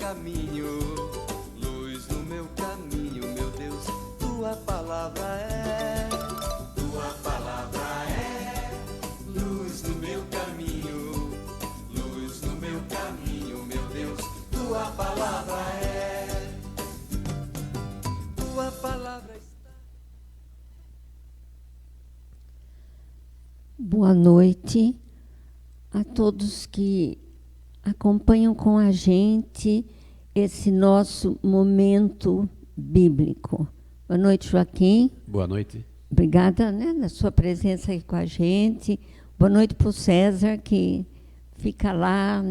caminho, luz no meu caminho, meu Deus, tua palavra é luz no meu caminho, luz no meu caminho, meu Deus, tua palavra está. Boa noite a todos que acompanham com a gente esse nosso momento bíblico. Boa noite, Joaquim. Boa noite. Obrigada, da sua presença aqui com a gente. Boa noite para o César, que fica lá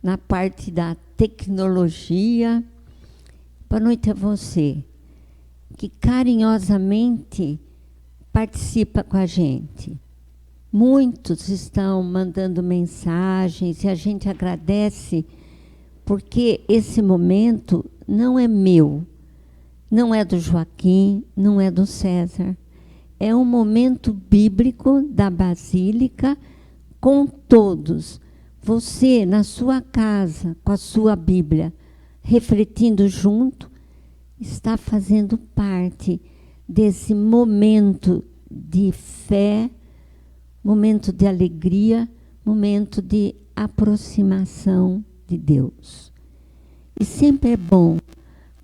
na parte da tecnologia. Boa noite a você, que carinhosamente participa com a gente. Muitos estão mandando mensagens e a gente agradece, porque esse momento não é meu, não é do Joaquim, não é do César. É um momento bíblico da Basílica com todos. Você, na sua casa, com a sua Bíblia, refletindo junto, está fazendo parte desse momento de fé, momento de alegria, momento de aproximação de Deus. E sempre é bom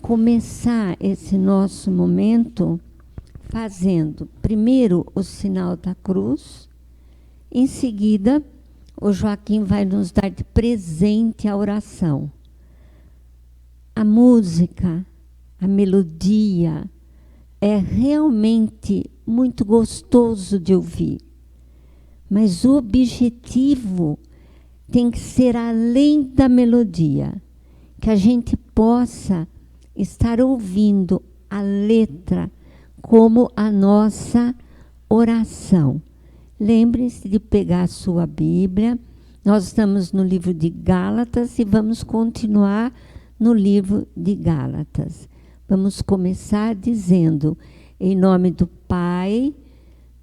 começar esse nosso momento fazendo primeiro o sinal da cruz, em seguida o Joaquim vai nos dar de presente a oração. A música, a melodia é realmente muito gostoso de ouvir. Mas o objetivo tem que ser além da melodia, que a gente possa estar ouvindo a letra como a nossa oração. Lembre-se de pegar a sua Bíblia. Nós estamos no livro de Gálatas e vamos continuar no livro de Gálatas. Vamos começar dizendo, em nome do Pai,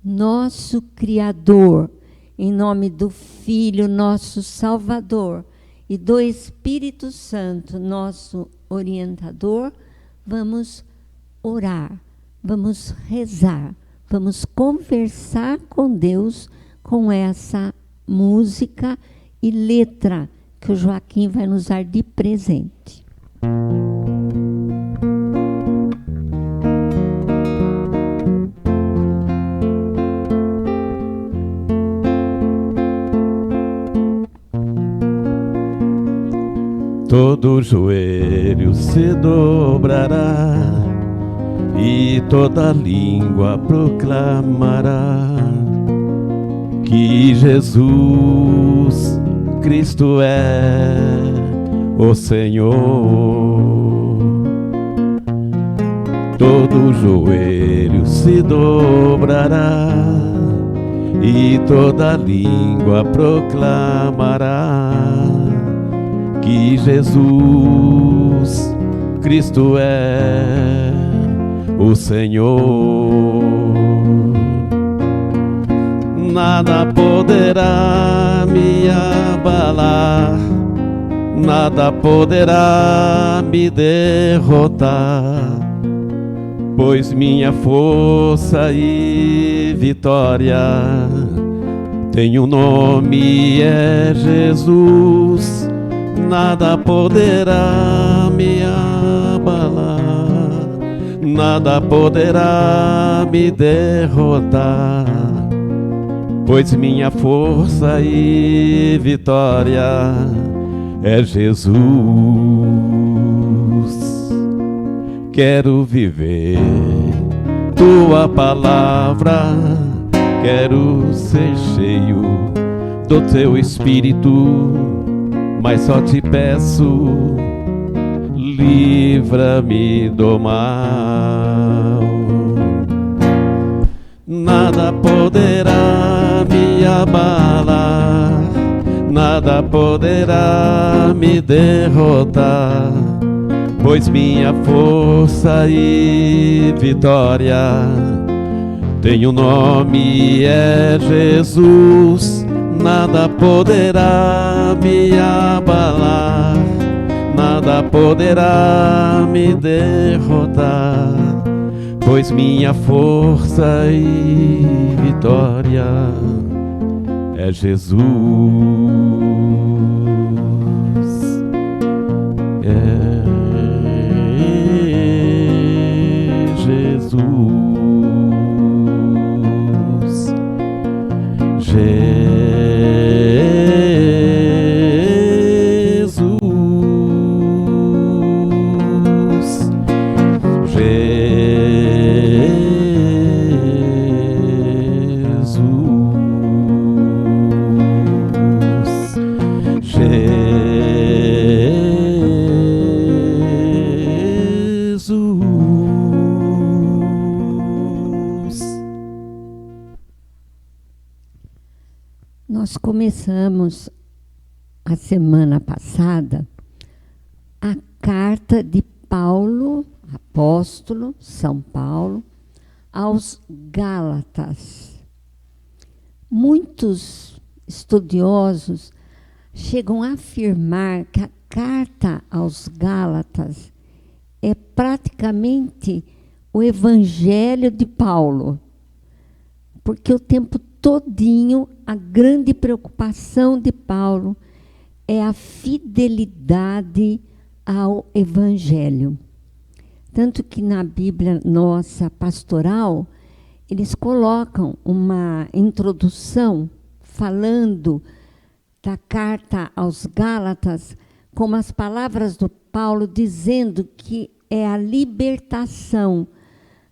nosso Criador, em nome do Filho, nosso Salvador, e do Espírito Santo, nosso orientador, vamos orar, vamos rezar, vamos conversar com Deus com essa música e letra que o Joaquim vai nos dar de presente. Todo joelho se dobrará e toda língua proclamará que Jesus Cristo é o Senhor. Todo joelho se dobrará e toda língua proclamará que Jesus Cristo é o Senhor. Nada poderá me abalar, nada poderá me derrotar, pois minha força e vitória tem um nome, é Jesus. Nada poderá me abalar, nada poderá me derrotar, pois minha força e vitória é Jesus. Quero viver tua palavra, quero ser cheio do teu Espírito, mas só te peço, livra-me do mal. Nada poderá me abalar, nada poderá me derrotar, pois minha força e vitória tem um nome, é Jesus. Nada poderá me abalar, nada poderá me derrotar, pois minha força e vitória é Jesus. É Jesus. Nós começamos a semana passada a carta de Paulo, apóstolo, São Paulo, aos Gálatas. Muitos estudiosos chegam a afirmar que a carta aos Gálatas é praticamente o evangelho de Paulo, porque o tempo todinho a grande preocupação de Paulo é a fidelidade ao evangelho. Tanto que na Bíblia nossa pastoral, eles colocam uma introdução falando da carta aos Gálatas, como as palavras do Paulo dizendo que é a libertação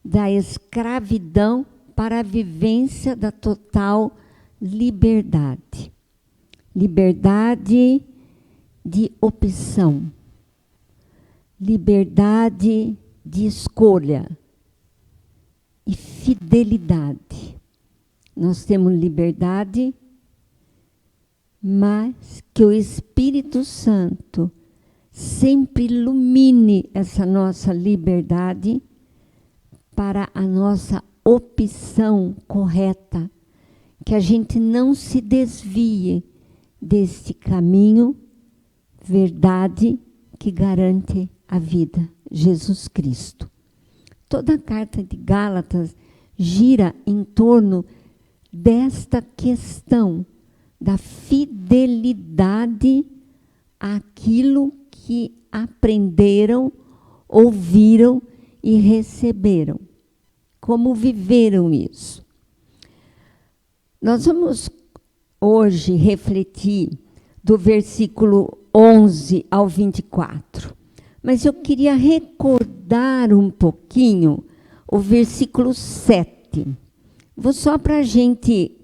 da escravidão para a vivência da total liberdade. Liberdade de opção. Liberdade de escolha. E fidelidade. Nós temos liberdade, mas que o Espírito Santo sempre ilumine essa nossa liberdade para a nossa opção correta, que a gente não se desvie deste caminho, verdade que garante a vida, Jesus Cristo. Toda a carta de Gálatas gira em torno desta questão da fidelidade àquilo que aprenderam, ouviram e receberam. Como viveram isso? Nós vamos hoje refletir do versículo 11 ao 24. Mas eu queria recordar um pouquinho o versículo 7. Vou só para a gente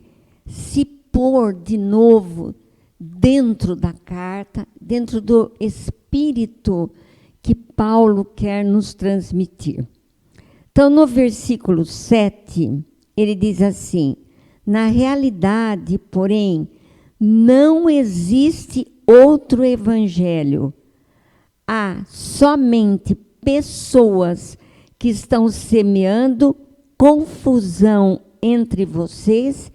se pôr de novo dentro da carta, dentro do espírito que Paulo quer nos transmitir. Então, no versículo 7, ele diz assim: na realidade, porém, não existe outro evangelho. Há somente pessoas que estão semeando confusão entre vocês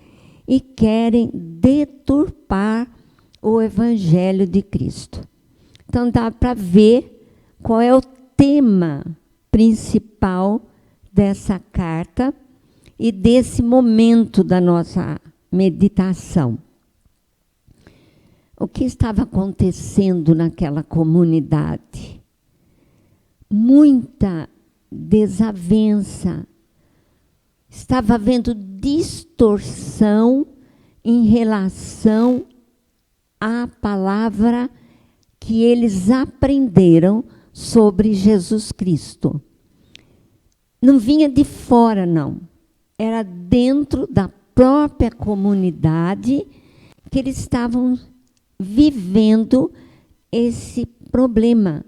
e querem deturpar o evangelho de Cristo. Então, dá para ver qual é o tema principal dessa carta e desse momento da nossa meditação. O que estava acontecendo naquela comunidade? Muita desavença. Estava havendo distorção em relação à palavra que eles aprenderam sobre Jesus Cristo. Não vinha de fora, não. Era dentro da própria comunidade que eles estavam vivendo esse problema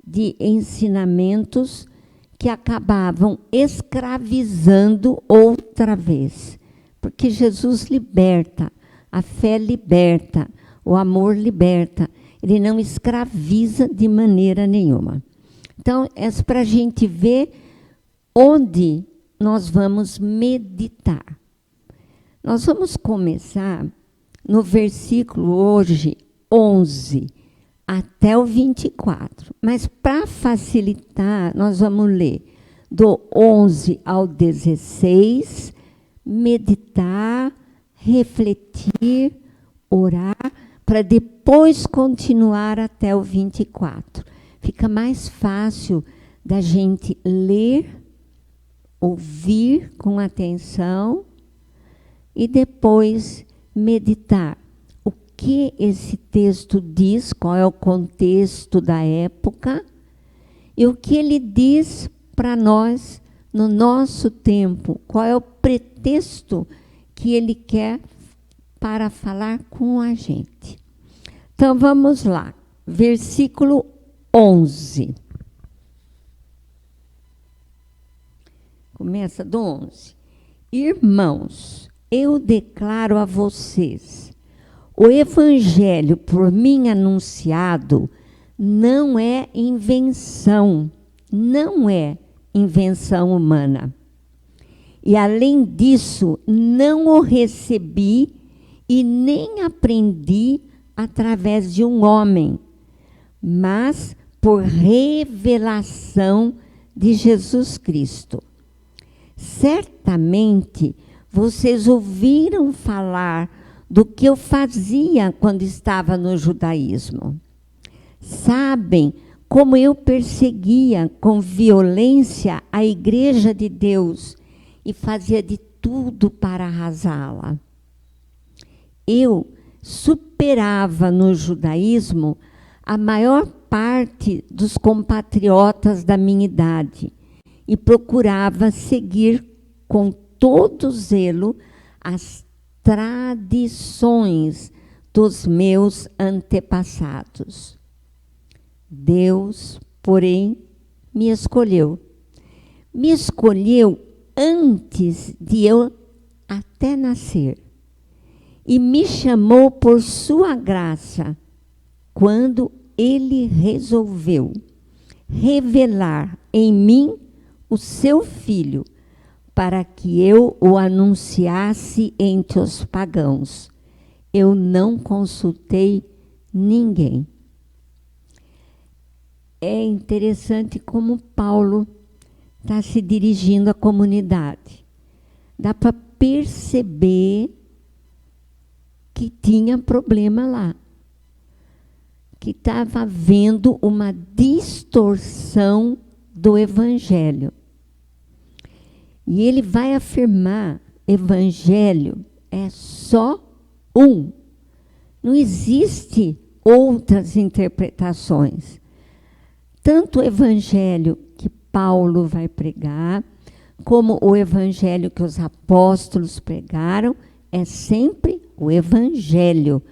de ensinamentos que acabavam escravizando outra vez. Porque Jesus liberta, a fé liberta, o amor liberta. Ele não escraviza de maneira nenhuma. Então, é para a gente ver onde nós vamos meditar. Nós vamos começar no versículo hoje 11, até o 24. Mas, para facilitar, nós vamos ler do 11 ao 16, meditar, refletir, orar, para depois continuar até o 24. Fica mais fácil da gente ler, ouvir com atenção e depois meditar. O que esse texto diz, qual é o contexto da época e o que ele diz para nós no nosso tempo, qual é o pretexto que ele quer para falar com a gente. Então vamos lá, versículo 11. Começa do 11. Irmãos, eu declaro a vocês, o evangelho por mim anunciado não é invenção humana. E além disso, não o recebi e nem aprendi através de um homem, mas por revelação de Jesus Cristo. Certamente vocês ouviram falar do que eu fazia quando estava no judaísmo. Sabem como eu perseguia com violência a igreja de Deus e fazia de tudo para arrasá-la. Eu superava no judaísmo a maior parte dos compatriotas da minha idade e procurava seguir com todo zelo as tradições dos meus antepassados. Deus, porém, me escolheu. Me escolheu antes de eu até nascer. E me chamou por sua graça, quando ele resolveu revelar em mim o seu Filho, para que eu o anunciasse entre os pagãos. Eu não consultei ninguém. É interessante como Paulo está se dirigindo à comunidade. Dá para perceber que tinha problema lá, que estava havendo uma distorção do evangelho. E ele vai afirmar, evangelho é só um. Não existe outras interpretações. Tanto o evangelho que Paulo vai pregar, como o evangelho que os apóstolos pregaram, é sempre o evangelho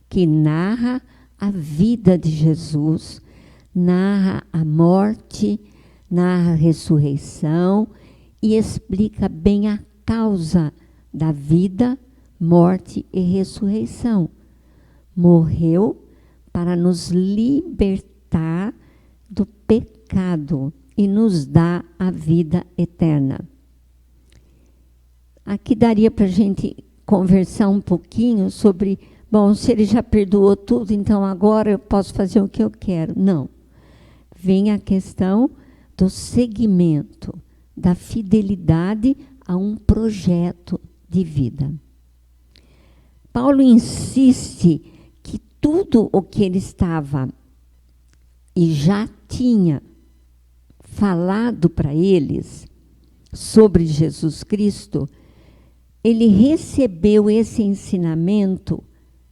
que narra a vida de Jesus, narra a morte, narra a ressurreição e explica bem a causa da vida, morte e ressurreição. Morreu para nos libertar do pecado e nos dar a vida eterna. Aqui daria para a gente conversar um pouquinho sobre, bom, se ele já perdoou tudo, então agora eu posso fazer o que eu quero. Não. Vem a questão do seguimento, da fidelidade a um projeto de vida. Paulo insiste que tudo o que ele estava e já tinha falado para eles sobre Jesus Cristo, ele recebeu esse ensinamento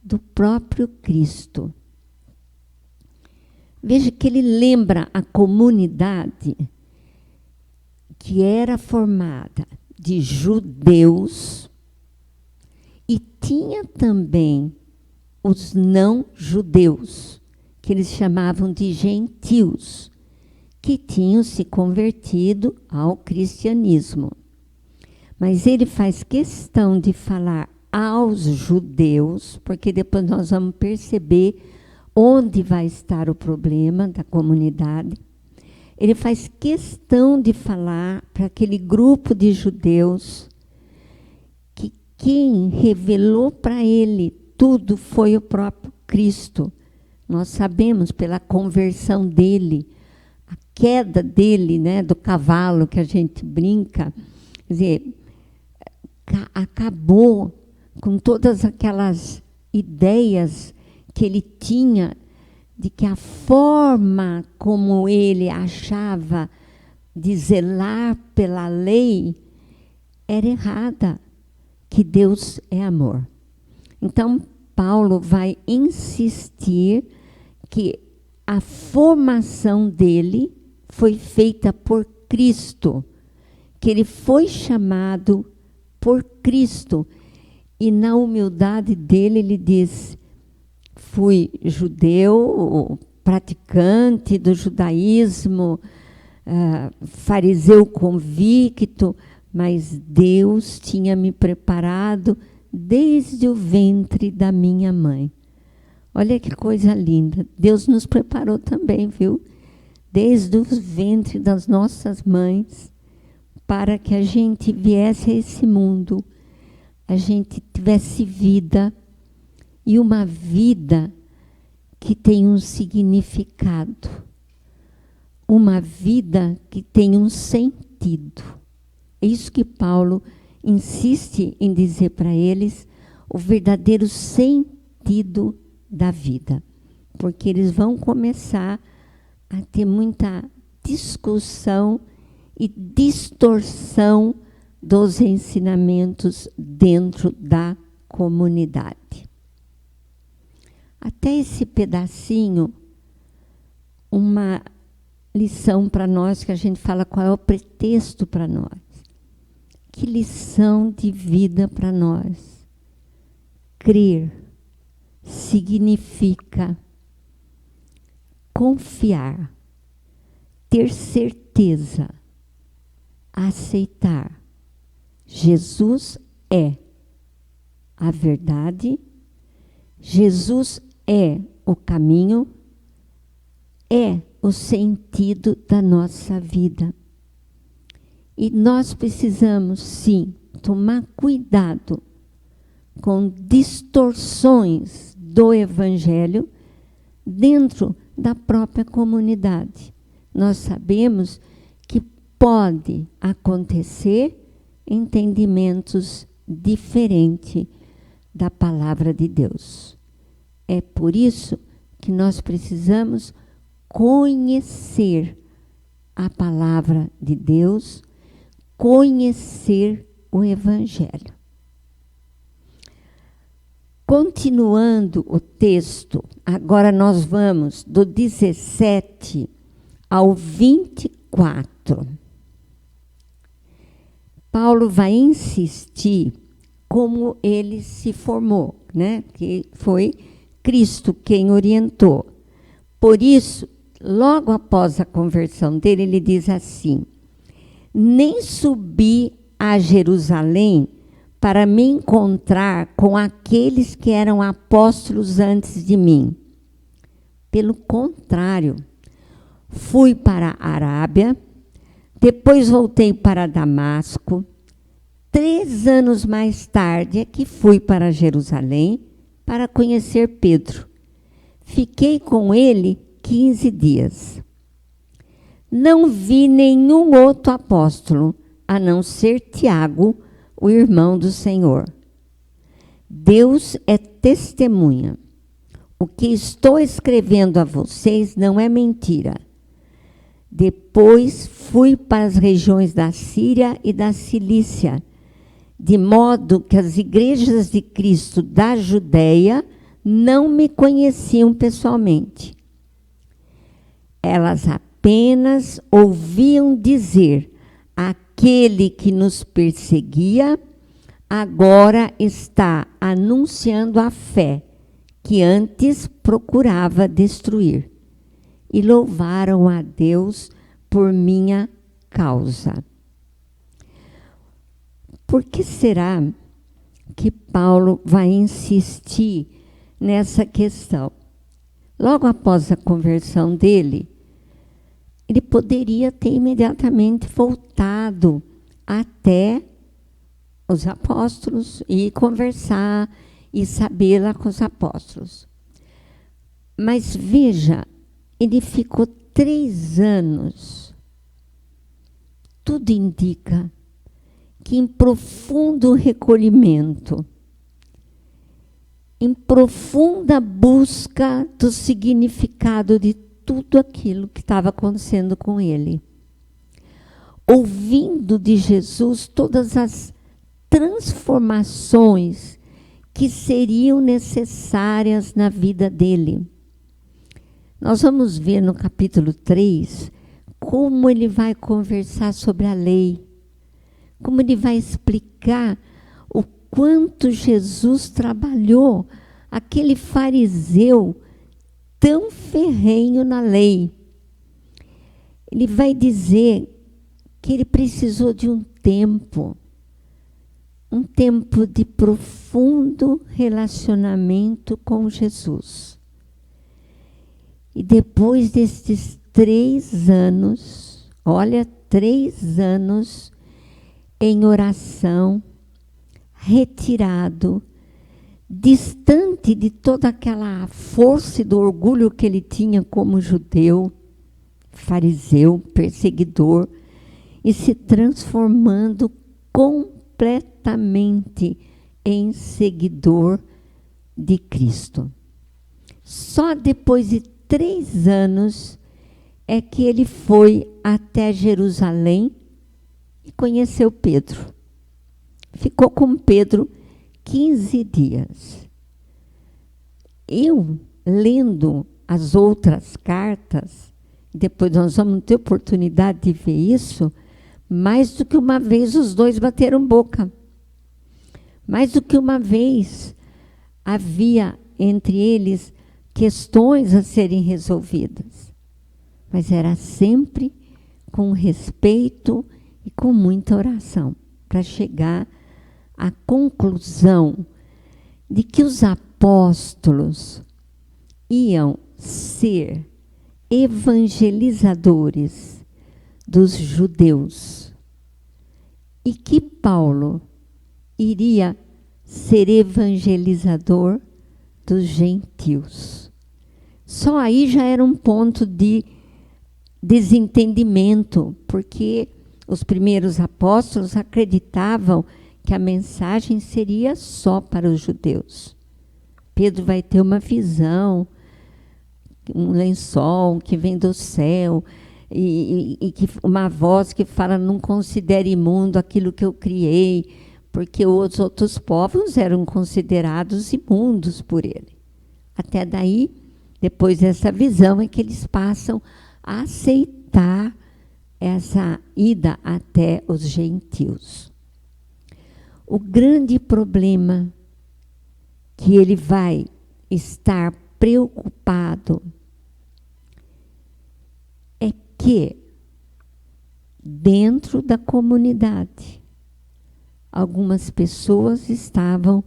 do próprio Cristo. Veja que ele lembra a comunidade que era formada de judeus e tinha também os não-judeus, que eles chamavam de gentios, que tinham se convertido ao cristianismo. Mas ele faz questão de falar aos judeus, porque depois nós vamos perceber onde vai estar o problema da comunidade. Ele faz questão de falar para aquele grupo de judeus que quem revelou para ele tudo foi o próprio Cristo. Nós sabemos pela conversão dele, a queda dele, né, do cavalo que a gente brinca, quer dizer, acabou com todas aquelas ideias que ele tinha de que a forma como ele achava de zelar pela lei era errada, que Deus é amor. Então, Paulo vai insistir que a formação dele foi feita por Cristo, que ele foi chamado por Cristo. E na humildade dele, ele diz: fui judeu, praticante do judaísmo, fariseu convicto, mas Deus tinha me preparado desde o ventre da minha mãe. Olha que coisa linda. Deus nos preparou também, viu? Desde o ventre das nossas mães, para que a gente viesse a esse mundo, a gente tivesse vida, e uma vida que tem um significado, uma vida que tem um sentido. É isso que Paulo insiste em dizer para eles, o verdadeiro sentido da vida. Porque eles vão começar a ter muita discussão e distorção dos ensinamentos dentro da comunidade. Até esse pedacinho, uma lição para nós, que a gente fala qual é o pretexto para nós. Que lição de vida para nós. Crer significa confiar, ter certeza, aceitar. Jesus é a verdade, Jesus é o caminho, é o sentido da nossa vida. E nós precisamos, sim, tomar cuidado com distorções do Evangelho dentro da própria comunidade. Nós sabemos que pode acontecer entendimentos diferentes da palavra de Deus. É por isso que nós precisamos conhecer a palavra de Deus, conhecer o Evangelho. Continuando o texto, agora nós vamos do 17 ao 24. Paulo vai insistir como ele se formou, né? Que foi Cristo quem orientou. Por isso, logo após a conversão dele, ele diz assim: nem subi a Jerusalém para me encontrar com aqueles que eram apóstolos antes de mim. Pelo contrário, fui para a Arábia, depois voltei para Damasco. 3 anos mais tarde é que fui para Jerusalém para conhecer Pedro. Fiquei com ele 15 dias. Não vi nenhum outro apóstolo, a não ser Tiago, o irmão do Senhor. Deus é testemunha. O que estou escrevendo a vocês não é mentira. Depois fui para as regiões da Síria e da Cilícia, de modo que as igrejas de Cristo da Judéia não me conheciam pessoalmente. Elas apenas ouviam dizer: aquele que nos perseguia agora está anunciando a fé que antes procurava destruir. E louvaram a Deus por minha causa. Por que será que Paulo vai insistir nessa questão? Logo após a conversão dele, ele poderia ter imediatamente voltado até os apóstolos e conversar e saber lá com os apóstolos. Mas veja, ele ficou 3 anos. Tudo indica que em profundo recolhimento, em profunda busca do significado de tudo aquilo que estava acontecendo com ele, ouvindo de Jesus todas as transformações que seriam necessárias na vida dele. Nós vamos ver no capítulo 3 como ele vai conversar sobre a lei, como ele vai explicar o quanto Jesus trabalhou aquele fariseu tão ferrenho na lei. Ele vai dizer que ele precisou de um tempo de profundo relacionamento com Jesus. E depois destes 3 anos, olha, 3 anos em oração, retirado, distante de toda aquela força e do orgulho que ele tinha como judeu, fariseu, perseguidor, e se transformando completamente em seguidor de Cristo. Só depois de 3 anos é que ele foi até Jerusalém e conheceu Pedro. Ficou com Pedro 15 dias. Eu, lendo as outras cartas, depois nós vamos ter oportunidade de ver isso, mais do que uma vez os dois bateram boca. Mais do que uma vez havia entre eles questões a serem resolvidas. Mas era sempre com respeito e com muita oração, para chegar à conclusão de que os apóstolos iam ser evangelizadores dos judeus e que Paulo iria ser evangelizador dos gentios. Só aí já era um ponto de desentendimento, porque os primeiros apóstolos acreditavam que a mensagem seria só para os judeus. Pedro vai ter uma visão, um lençol que vem do céu, e que uma voz que fala: não considere imundo aquilo que eu criei, porque os outros povos eram considerados imundos por ele. Até daí, depois dessa visão, é que eles passam a aceitar essa ida até os gentios. O grande problema que ele vai estar preocupado é que, dentro da comunidade, algumas pessoas estavam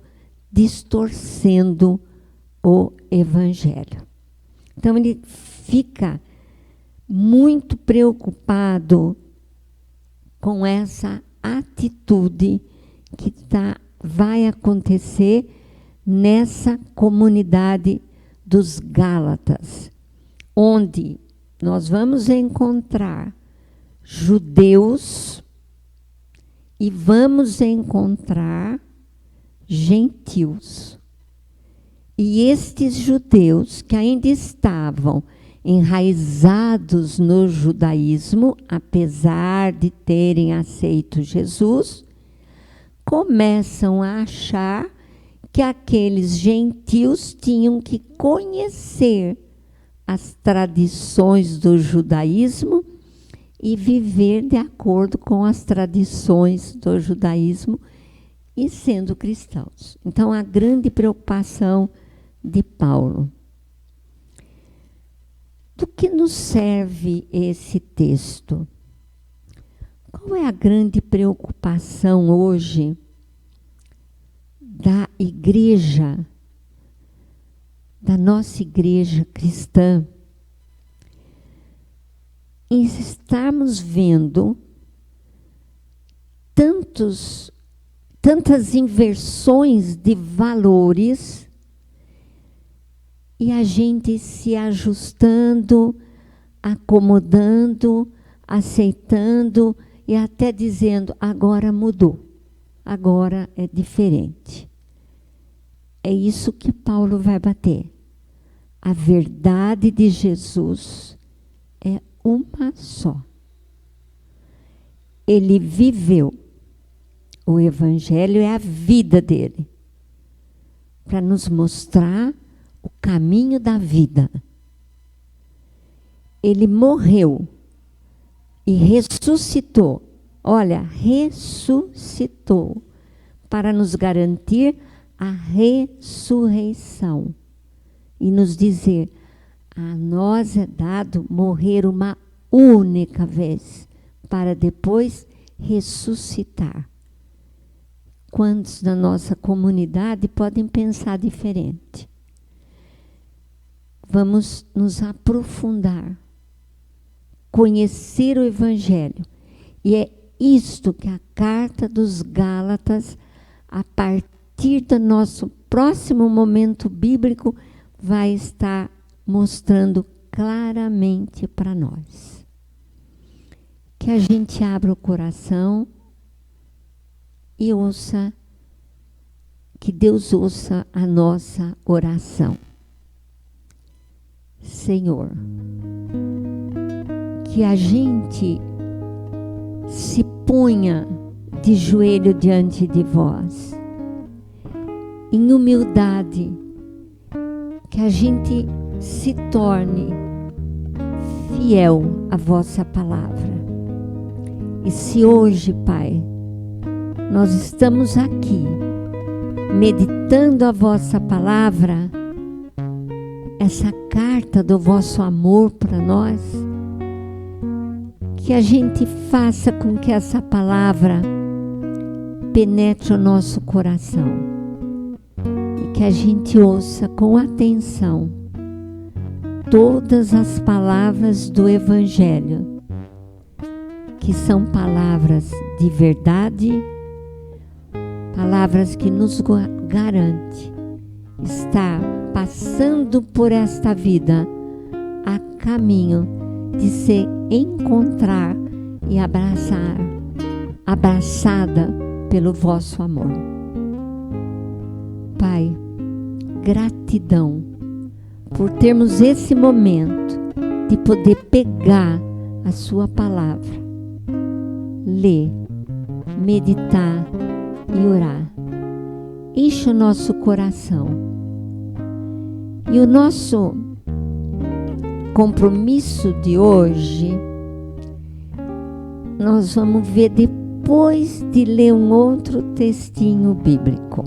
distorcendo o evangelho. Então, ele fica muito preocupado com essa atitude que vai acontecer nessa comunidade dos Gálatas, onde nós vamos encontrar judeus e vamos encontrar gentios. E estes judeus que ainda estavam enraizados no judaísmo, apesar de terem aceito Jesus, começam a achar que aqueles gentios tinham que conhecer as tradições do judaísmo e viver de acordo com as tradições do judaísmo e sendo cristãos. Então, a grande preocupação de Paulo. Do que nos serve esse texto? Qual é a grande preocupação hoje da igreja, da nossa igreja cristã, em estarmos vendo tantas inversões de valores e a gente se ajustando, acomodando, aceitando e até dizendo, agora mudou, agora é diferente. É isso que Paulo vai bater. A verdade de Jesus é uma só. Ele viveu. O Evangelho é a vida dele, para nos mostrar o caminho da vida. Ele morreu e ressuscitou. Olha, ressuscitou para nos garantir a ressurreição e nos dizer: a nós é dado morrer uma única vez para depois ressuscitar. Quantos da nossa comunidade podem pensar diferente? Vamos nos aprofundar, conhecer o Evangelho. E é isto que a carta dos Gálatas, a partir do nosso próximo momento bíblico, vai estar mostrando claramente para nós. Que a gente abra o coração e ouça, que Deus ouça a nossa oração. Senhor, que a gente se ponha de joelho diante de vós, em humildade, que a gente se torne fiel à vossa palavra. E se hoje, Pai, nós estamos aqui meditando a vossa palavra, essa carta do vosso amor para nós, que a gente faça com que essa palavra penetre o nosso coração e que a gente ouça com atenção todas as palavras do Evangelho, que são palavras de verdade, palavras que nos garante estar passando por esta vida a caminho de se encontrar e abraçada pelo vosso amor. Pai, gratidão por termos esse momento de poder pegar a sua palavra, ler, meditar e orar. Enche o nosso coração. E o nosso compromisso de hoje, nós vamos ver depois de ler um outro textinho bíblico.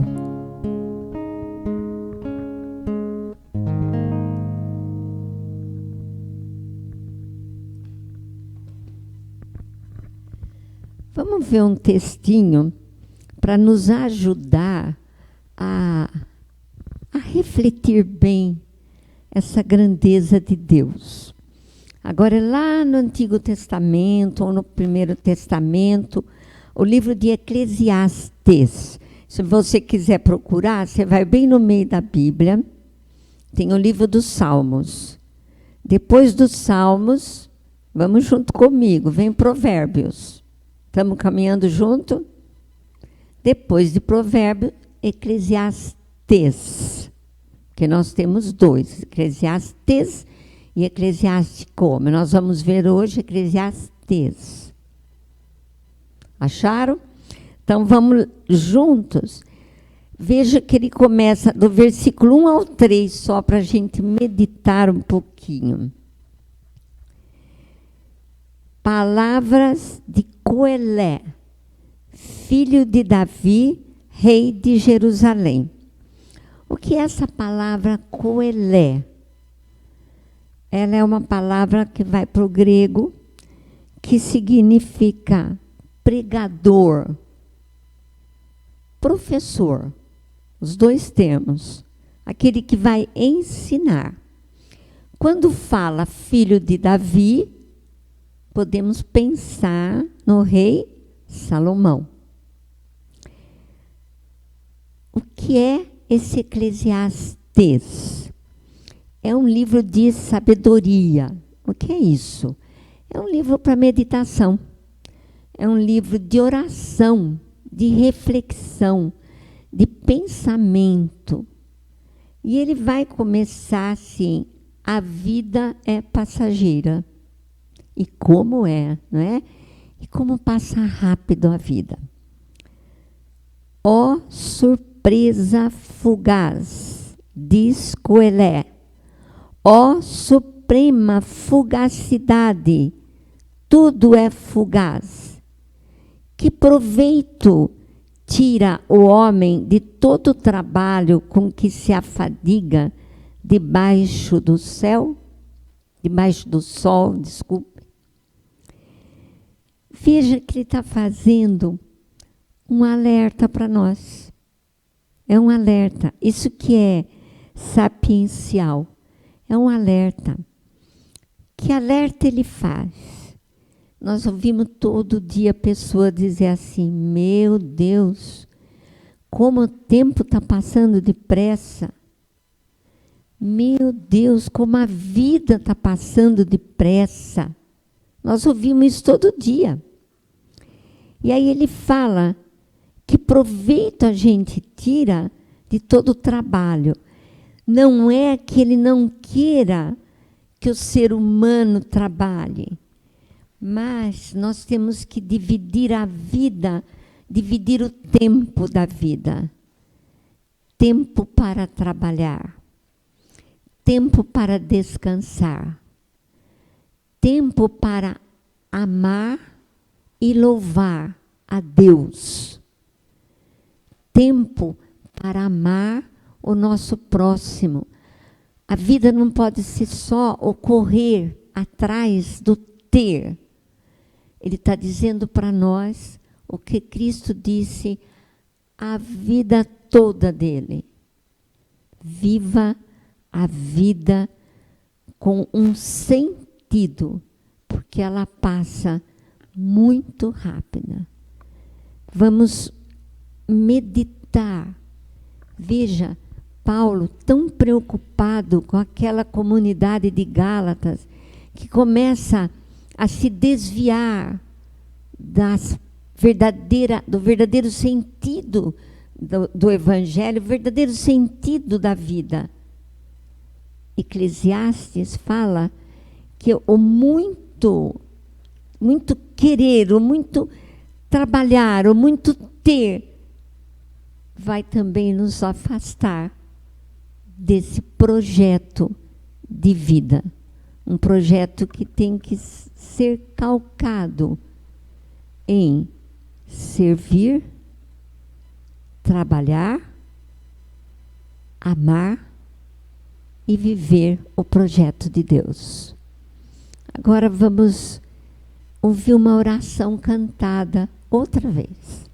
Vamos ver um textinho para nos ajudar a refletir bem essa grandeza de Deus. Agora, lá no Antigo Testamento, ou no Primeiro Testamento, o livro de Eclesiastes. Se você quiser procurar, você vai bem no meio da Bíblia, tem o livro dos Salmos. Depois dos Salmos, vamos junto comigo, vem Provérbios. Estamos caminhando junto? Depois de Provérbios, Eclesiastes. Porque nós temos dois, Eclesiastes e Eclesiástico. Mas nós vamos ver hoje Eclesiastes. Acharam? Então vamos juntos. Veja que ele começa do versículo 1 ao 3, só para a gente meditar um pouquinho. Palavras de Coelé, filho de Davi, rei de Jerusalém. O que é essa palavra Coelé? Ela é uma palavra que vai para o grego, que significa pregador, professor. Os dois termos. Aquele que vai ensinar. Quando fala filho de Davi, podemos pensar no rei Salomão. O que é esse Eclesiastes? é um livro de sabedoria. O que é isso? É um livro para meditação. É um livro de oração, de reflexão, de pensamento. E ele vai começar assim: a vida é passageira. E como é, não é? E como passa rápido a vida. Ó surpresa fugaz, diz Coelé. Ó suprema fugacidade, tudo é fugaz. Que proveito tira o homem de todo o trabalho com que se afadiga debaixo do céu? Debaixo do sol, desculpe. Veja que ele está fazendo um alerta para nós. É um alerta. Isso que é sapiencial. É um alerta. Que alerta ele faz? Nós ouvimos todo dia a pessoa dizer assim: meu Deus, como o tempo está passando depressa. Meu Deus, como a vida está passando depressa. Nós ouvimos isso todo dia. E aí ele fala que proveito a gente tira de todo o trabalho. Não é que ele não queira que o ser humano trabalhe, mas nós temos que dividir a vida, dividir o tempo da vida. Tempo para trabalhar, tempo para descansar, tempo para amar e louvar a Deus. Tempo para amar o nosso próximo. A vida não pode ser só ocorrer atrás do ter. Ele está dizendo para nós o que Cristo disse a vida toda dele. Viva a vida com um sentido, porque ela passa muito rápida. Vamos meditar. Veja, Paulo, tão preocupado com aquela comunidade de Gálatas, que começa a se desviar do verdadeiro sentido do Evangelho, o verdadeiro sentido da vida. Eclesiastes fala que o muito querer, o muito trabalhar, o muito ter, vai também nos afastar desse projeto de vida. Um projeto que tem que ser calcado em servir, trabalhar, amar e viver o projeto de Deus. Agora vamos ouvir uma oração cantada outra vez.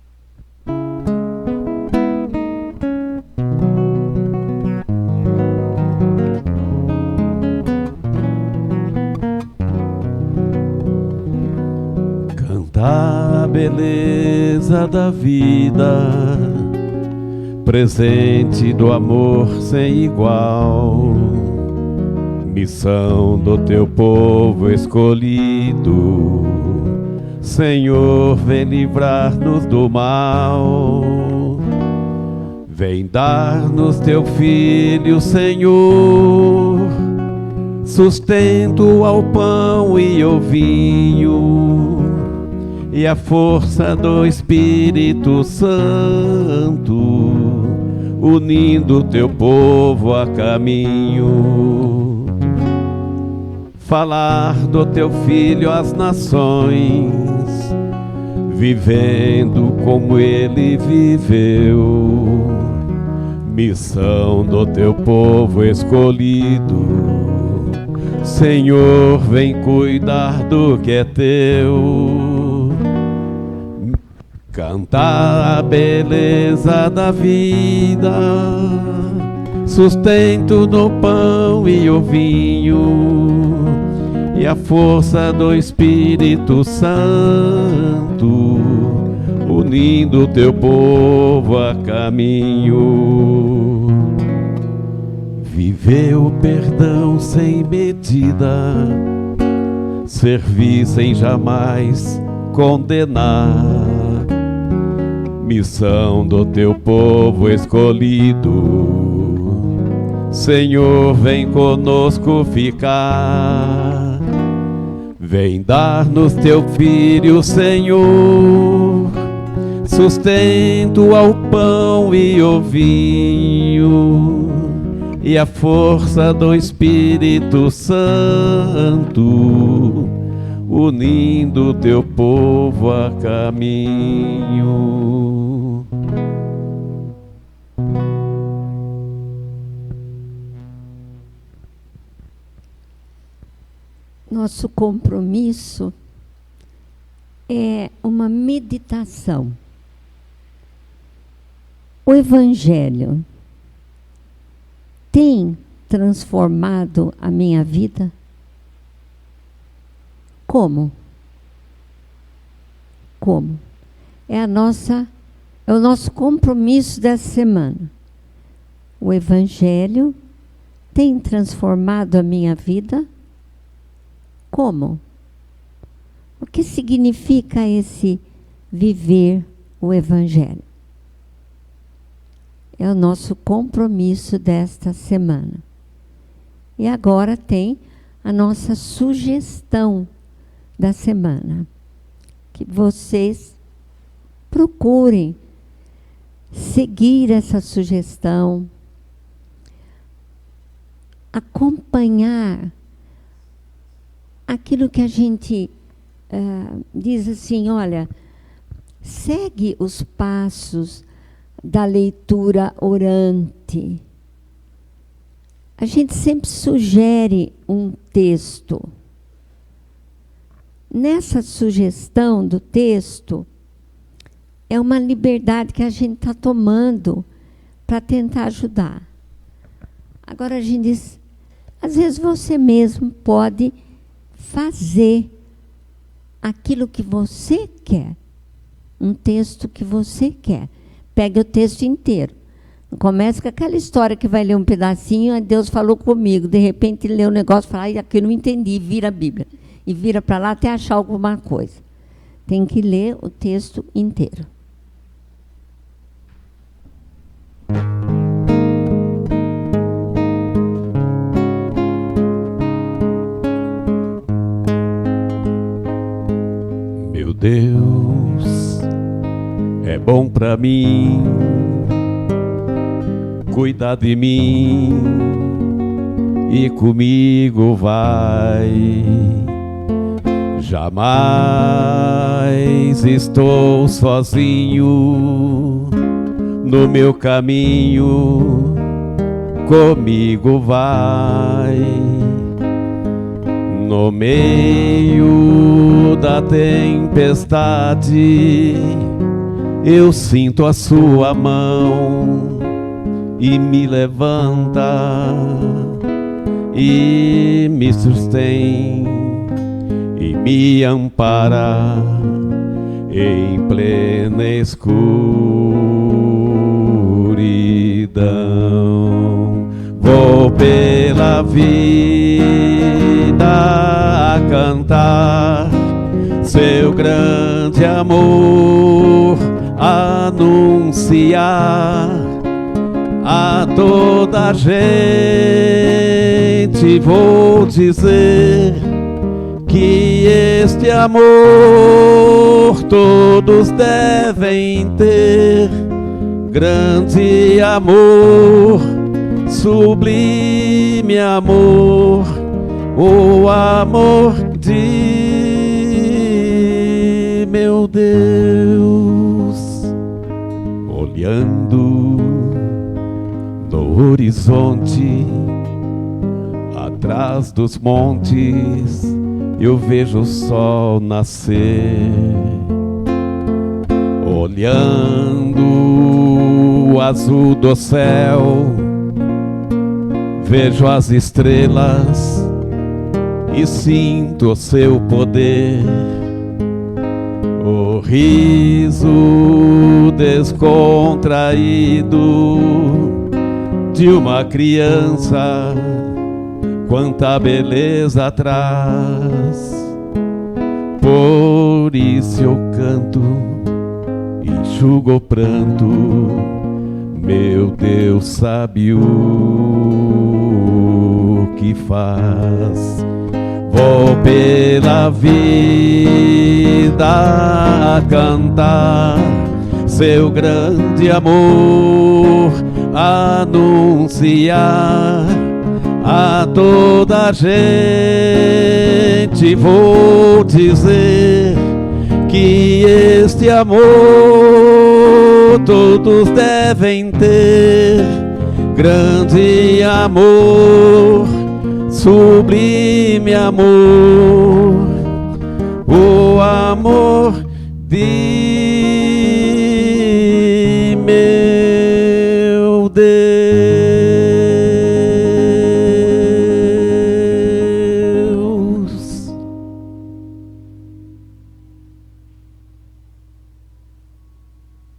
Cantar a beleza da vida, presente do amor sem igual, missão do teu povo escolhido. Senhor, vem livrar-nos do mal. Vem dar-nos teu Filho, Senhor, sustento ao pão e ao vinho, e a força do Espírito Santo, unindo teu povo a caminho. Falar do teu Filho às nações, vivendo como ele viveu. Missão do teu povo escolhido. Senhor, vem cuidar do que é teu. Cantar a beleza da vida, sustento do pão e o vinho, e a força do Espírito Santo, unindo teu povo a caminho. Viver o perdão sem medida, servir sem jamais condenar. Missão do teu povo escolhido, Senhor, vem conosco ficar. Vem dar-nos teu Filho, Senhor, sustento ao pão e ao vinho, e a força do Espírito Santo, unindo teu povo a caminho. Nosso compromisso é uma meditação. O Evangelho tem transformado a minha vida? Como? Como? É o nosso compromisso dessa semana. O Evangelho tem transformado a minha vida? Como? O que significa esse viver o Evangelho? É o nosso compromisso desta semana. E agora tem a nossa sugestão da semana. Que vocês procurem seguir essa sugestão, acompanhar aquilo que a gente diz assim, olha, segue os passos da leitura orante. A gente sempre sugere um texto. Nessa sugestão do texto, é uma liberdade que a gente está tomando para tentar ajudar. Agora a gente diz, às vezes você mesmo pode fazer aquilo que você quer, um texto que você quer. Pega o texto inteiro. Não começa com aquela história que vai ler um pedacinho, aí Deus falou comigo, de repente lê um negócio e fala, ai, aqui eu não entendi, vira a Bíblia. E vira para lá até achar alguma coisa. Tem que ler o texto inteiro. Meu Deus, é bom pra mim, cuida de mim e comigo vai. Jamais estou sozinho no meu caminho, comigo vai. No meio da tempestade, eu sinto a sua mão e me levanta e me sustém e me ampara em plena escuridão. Vou pela vida a cantar seu grande amor, anunciar a toda gente. Vou dizer que este amor todos devem ter, grande amor, sublime amor, o amor de meu Deus. Olhando no horizonte, atrás dos montes, eu vejo o sol nascer. Olhando o azul do céu, vejo as estrelas e sinto o seu poder. O riso descontraído de uma criança, quanta beleza traz. Por isso eu canto, enxugo o pranto, meu Deus sabe o que faz. Vou pela vida a cantar seu grande amor, anunciar a toda a gente. Vou dizer que este amor todos devem ter, grande amor, sublime amor, o amor de